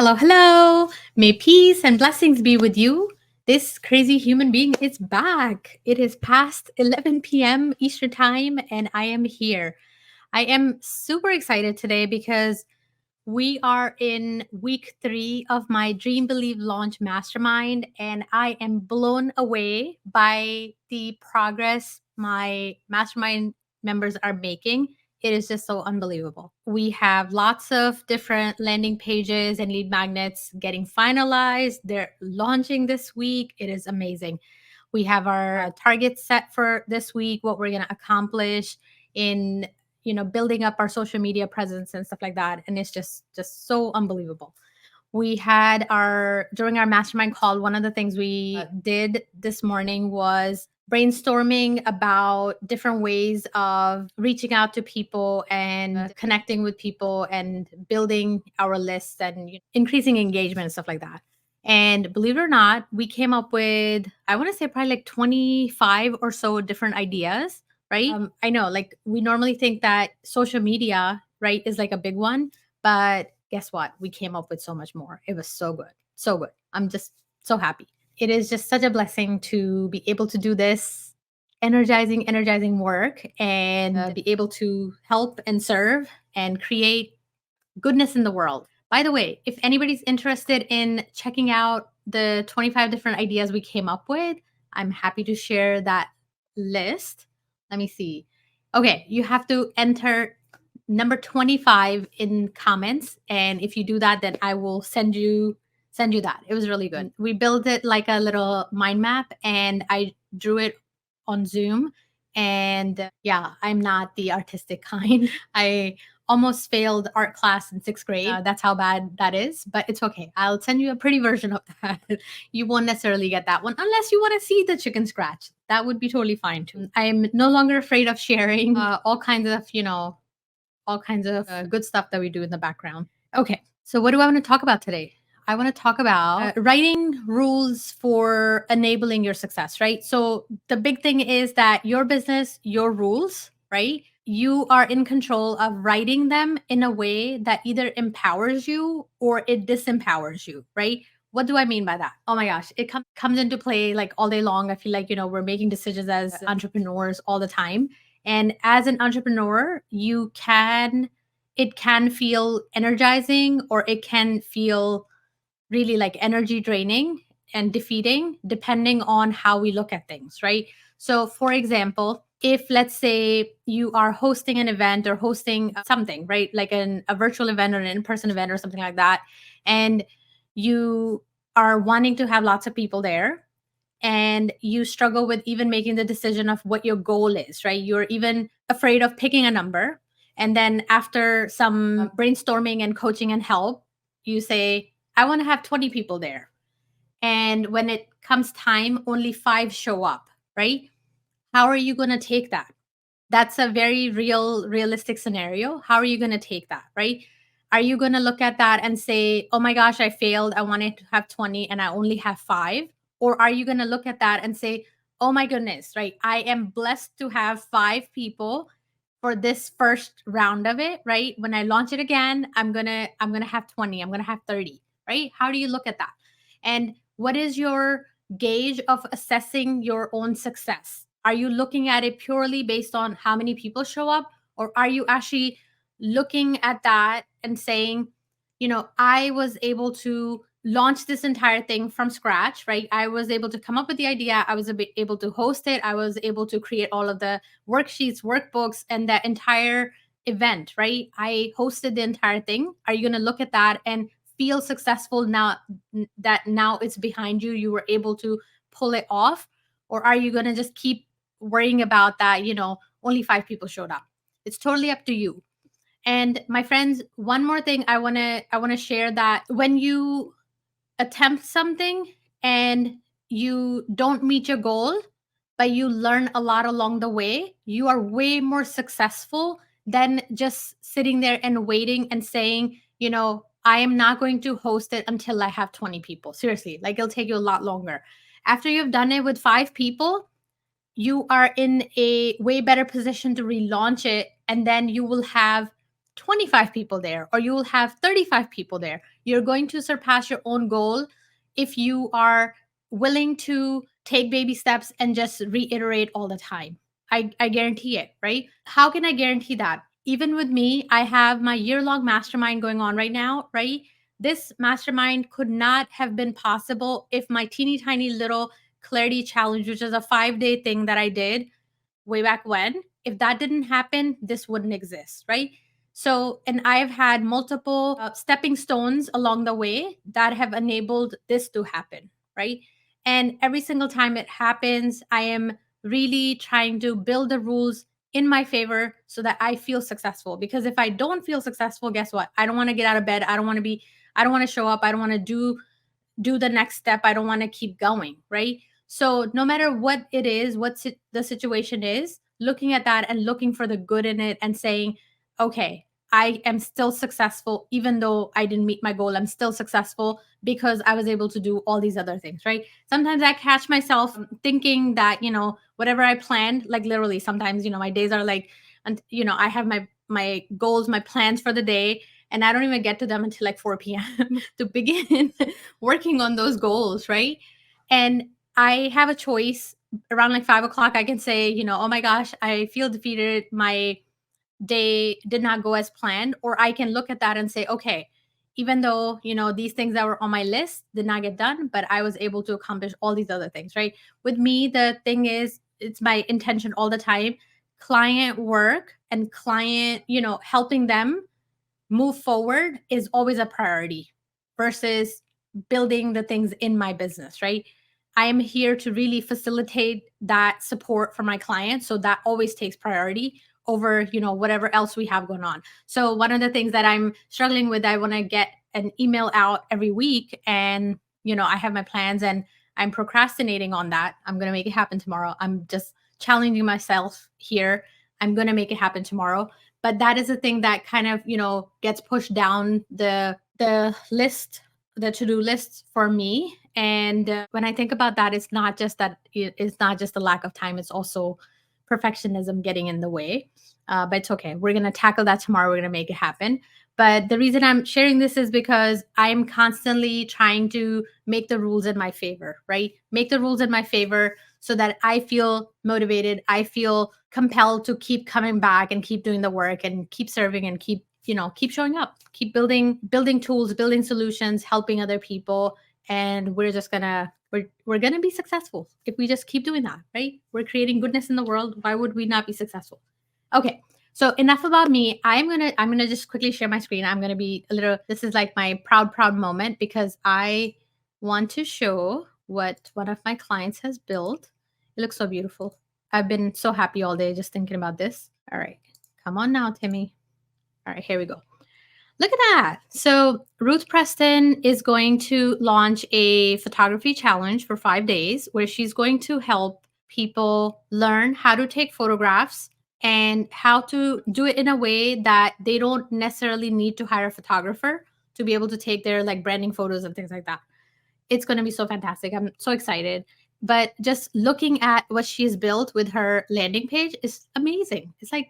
Hello, hello. May peace and blessings be with you. This crazy human being is back. It is past 11 p.m. Eastern Time, and I am here. I am super excited today because we are in week 3 of my Dream Believe Launch Mastermind, and I am blown away by the progress my mastermind members are making. It is just so unbelievable. We have lots of different landing pages and lead magnets getting finalized. They're launching this week. It is amazing. We have our targets set for this week, what we're going to accomplish in building up our social media presence and stuff like that, and it's just so unbelievable. We had our during our mastermind call, one of the things we did this morning was brainstorming about different ways of reaching out to people and connecting with people and building our lists and increasing engagement and stuff like that. And believe it or not, we came up with, I want to say, probably like 25 or so different ideas, right? I know, like, we normally think that social media, right, is like a big one, but guess what? We came up with so much more. It was so good. So good. I'm just so happy. It is just such a blessing to be able to do this energizing work and be able to help and serve and create goodness in the world. By the way, if anybody's interested in checking out the 25 different ideas we came up with, I'm happy to share that list. Let me see. Okay, you have to enter number 25 in comments, and if you do that, then I will send you that. It was really good. We built it like a little mind map, and I drew it on Zoom. And yeah, I'm not the artistic kind. I almost failed art class in 6th grade. That's how bad that is, but it's okay. I'll send you a pretty version of that. You won't necessarily get that one unless you want to see the chicken scratch. That would be totally fine too. I'm no longer afraid of sharing all kinds of good stuff that we do in the background. Okay, so what do I want to talk about today? I want to talk about writing rules for enabling your success, right? So the big thing is that your business, your rules, right? You are in control of writing them in a way that either empowers you or it disempowers you, right? What do I mean by that? Oh my gosh, it comes into play like all day long. I feel like, we're making decisions as entrepreneurs all the time. And as an entrepreneur, it can feel energizing or it can feel really like energy draining and defeating depending on how we look at things, right? So, for example, if let's say you are hosting an event or hosting something, right? Like a virtual event or an in person event or something like that, and you are wanting to have lots of people there and you struggle with even making the decision of what your goal is, right? You're even afraid of picking a number. And then after some brainstorming and coaching and help, you say, I want to have 20 people there. And when it comes time, only 5 show up, right? How are you going to take that? That's a very realistic scenario. How are you going to take that, right? Are you going to look at that and say, oh my gosh, I failed. I wanted to have 20 and I only have 5? Or are you going to look at that and say, oh my goodness, right? I am blessed to have 5 people for this first round of it, right? When I launch it again, I'm going to have 20, I'm going to have 30, right? How do you look at that? And what is your gauge of assessing your own success? Are you looking at it purely based on how many people show up? Or are you actually looking at that and saying, I was able to launch this entire thing from scratch, right? I was able to come up with the idea. I was able to host it. I was able to create all of the worksheets, workbooks, and that entire event, right? I hosted the entire thing. Are you going to look at that and feel successful now that now it's behind you? You were able to pull it off? Or are you going to just keep worrying about that, only 5 people showed up? It's totally up to you. And my friends, one more thing I want to share, that when you attempt something and you don't meet your goal, but you learn a lot along the way, you are way more successful than just sitting there and waiting and saying, I am not going to host it until I have 20 people. Seriously, like, it'll take you a lot longer. After you've done it with 5 people, you are in a way better position to relaunch it, and then you will have 25 people there, or you will have 35 people there. You're going to surpass your own goal if you are willing to take baby steps and just reiterate all the time. I guarantee it, right? How can I guarantee that? Even with me, I have my year-long mastermind going on right now, right? This mastermind could not have been possible if my teeny tiny little clarity challenge, which is a 5-day thing that I did way back when, if that didn't happen, this wouldn't exist, right? So, and I've had multiple stepping stones along the way that have enabled this to happen, right? And every single time it happens, I am really trying to build the rules in my favor so that I feel successful. Because if I don't feel successful, guess what? I don't want to get out of bed. I don't want to show up. I don't want to do the next step. I don't want to keep going, right? So no matter what it is, the situation is, looking at that and looking for the good in it and saying, okay, I am still successful even though I didn't meet my goal. I'm still successful because I was able to do all these other things, right? Sometimes I catch myself thinking that, whatever I planned, like literally sometimes, my days are like, and I have my goals, my plans for the day, and I don't even get to them until like 4 p.m. to begin working on those goals, right? And I have a choice around like 5 o'clock. I can say, oh my gosh, I feel defeated. My day did not go as planned. Or I can look at that and say, okay, even though, these things that were on my list did not get done, but I was able to accomplish all these other things, right? With me, the thing is, it's my intention all the time. Client work and client, helping them move forward is always a priority versus building the things in my business, right? I am here to really facilitate that support for my clients. So that always takes priority over, whatever else we have going on. So one of the things that I'm struggling with, I want to get an email out every week, and, I have my plans and I'm procrastinating on that. I'm going to make it happen tomorrow. I'm just challenging myself here. I'm going to make it happen tomorrow, but that is a thing that kind of gets pushed down the list, the to-do list for me. And when I think about that, it's not just the lack of time, it's also perfectionism getting in the way. But it's okay, we're going to tackle that tomorrow, we're going to make it happen. But the reason I'm sharing this is because I'm constantly trying to make the rules in my favor, right? Make the rules in my favor so that I feel motivated, I feel compelled to keep coming back and keep doing the work and keep serving and keep showing up, keep building tools, building solutions, helping other people. And we're gonna be successful if we just keep doing that, right? We're creating goodness in the world. Why would we not be successful? Okay, so enough about me. I'm gonna just quickly share my screen. I'm gonna be a little, this is like my proud moment because I want to show what one of my clients has built. It looks so beautiful. I've been so happy all day just thinking about this. All right, come on now, Timmy. All right, here we go. Look at that. So Ruth Preston is going to launch a photography challenge for 5 days where she's going to help people learn how to take photographs and how to do it in a way that they don't necessarily need to hire a photographer to be able to take their like branding photos and things like that. It's going to be so fantastic. I'm so excited. But just looking at what she's built with her landing page is amazing. It's like,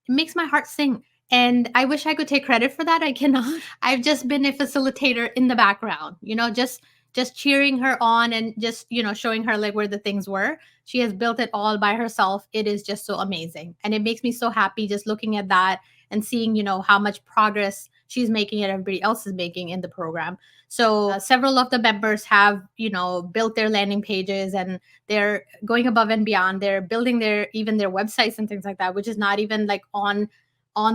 it makes my heart sing. And I wish I could take credit for that. I cannot. I've just been a facilitator in the background, just cheering her on and just, showing her like where the things were. She has built it all by herself. It is just so amazing. And it makes me so happy just looking at that and seeing, how much progress she's making and everybody else is making in the program. So several of the members have, built their landing pages and they're going above and beyond. They're building their websites and things like that, which is not even like on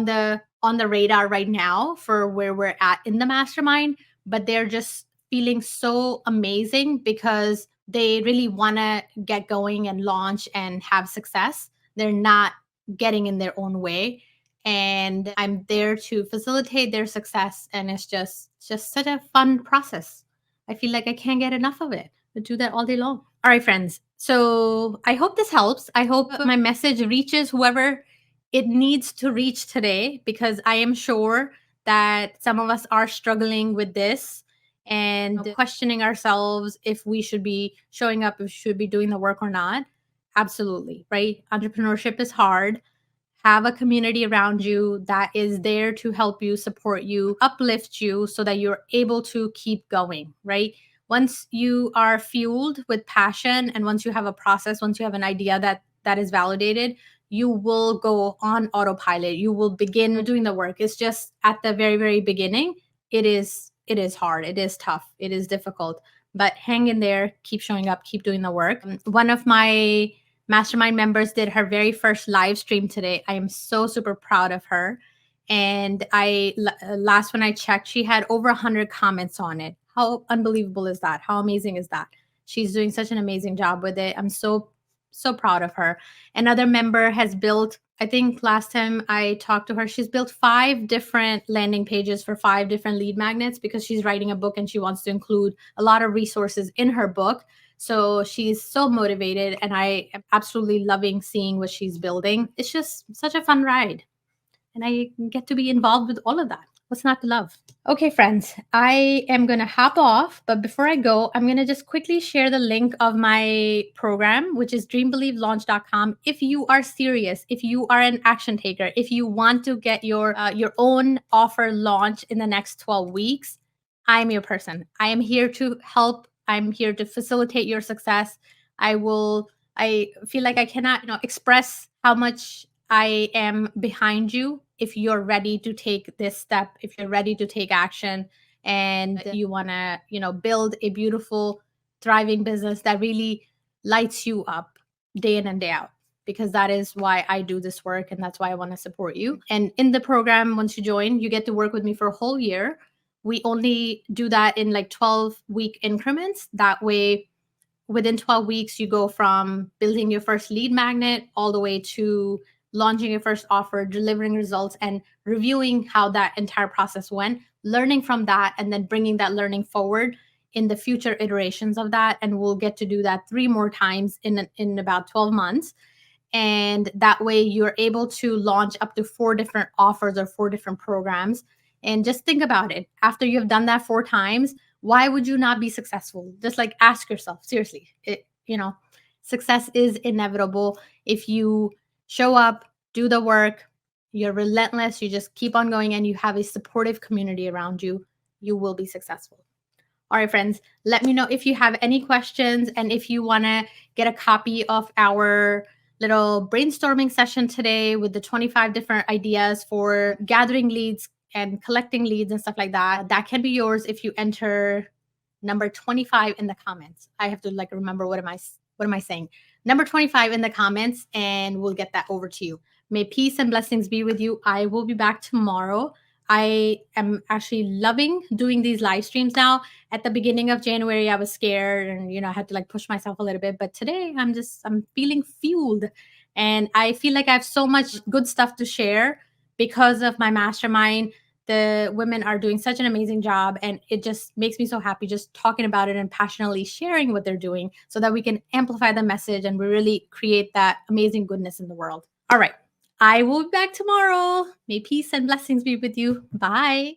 the radar right now for where we're at in the mastermind, but they're just feeling so amazing because they really want to get going and launch and have success. They're not getting in their own way, and I'm there to facilitate their success, and it's just such a fun process. I feel like I can't get enough of it. I do that all day long. All right, friends. So I hope this helps. I hope my message reaches whoever it needs to reach today, because I am sure that some of us are struggling with this and questioning ourselves if we should be showing up, if we should be doing the work or not. Absolutely, right? Entrepreneurship is hard. have a community around you that is there to help you, support you, uplift you so that you're able to keep going, right? Once you are fueled with passion and once you have a process, once you have an idea that is validated, you will go on autopilot. You will begin doing the work. It's just at the very, very beginning, it is hard. It is tough. It is difficult. But hang in there, keep showing up, keep doing the work. One of my mastermind members did her very first live stream today. I am so super proud of her. And last when I checked, she had over 100 comments on it. How unbelievable is that? How amazing is that? She's doing such an amazing job with it. I'm so proud of her. Another member has built, I think last time I talked to her, she's built 5 different landing pages for 5 different lead magnets because she's writing a book and she wants to include a lot of resources in her book. So she's so motivated and I am absolutely loving seeing what she's building. It's just such a fun ride. And I get to be involved with all of that. What's not to love? Okay, friends, I am going to hop off. But before I go, I'm going to just quickly share the link of my program, which is dreambelievelaunch.com. If you are serious, if you are an action taker, if you want to get your own offer launched in the next 12 weeks, I'm your person. I am here to help. I'm here to facilitate your success. I feel like I cannot, express how much I am behind you if you're ready to take this step, if you're ready to take action and you want to, build a beautiful, thriving business that really lights you up day in and day out. Because that is why I do this work and that's why I want to support you. And in the program, once you join, you get to work with me for a whole year. We only do that in like 12-week increments. That way, within 12 weeks, you go from building your first lead magnet all the way to launching your first offer, delivering results, and reviewing how that entire process went, learning from that, and then bringing that learning forward in the future iterations of that. And we'll get to do that 3 more times in about 12 months. And that way you're able to launch up to 4 different offers or 4 different programs. And just think about it. After you've done that 4 times, why would you not be successful? Just like ask yourself, seriously, success is inevitable. If you show up, do the work, you're relentless, you just keep on going and you have a supportive community around you, you will be successful. All right, friends, let me know if you have any questions and if you want to get a copy of our little brainstorming session today with the 25 different ideas for gathering leads and collecting leads and stuff like that. That can be yours if you enter number 25 in the comments. I have to remember what am I saying? Number 25 in the comments and we'll get that over to you. May peace and blessings be with you. I will be back tomorrow. I am actually loving doing these live streams now. At the beginning of January, I was scared and, I had to push myself a little bit. But today I'm feeling fueled and I feel like I have so much good stuff to share because of my mastermind. The women are doing such an amazing job and it just makes me so happy just talking about it and passionately sharing what they're doing so that we can amplify the message and we really create that amazing goodness in the world. All right. I will be back tomorrow. May peace and blessings be with you. Bye.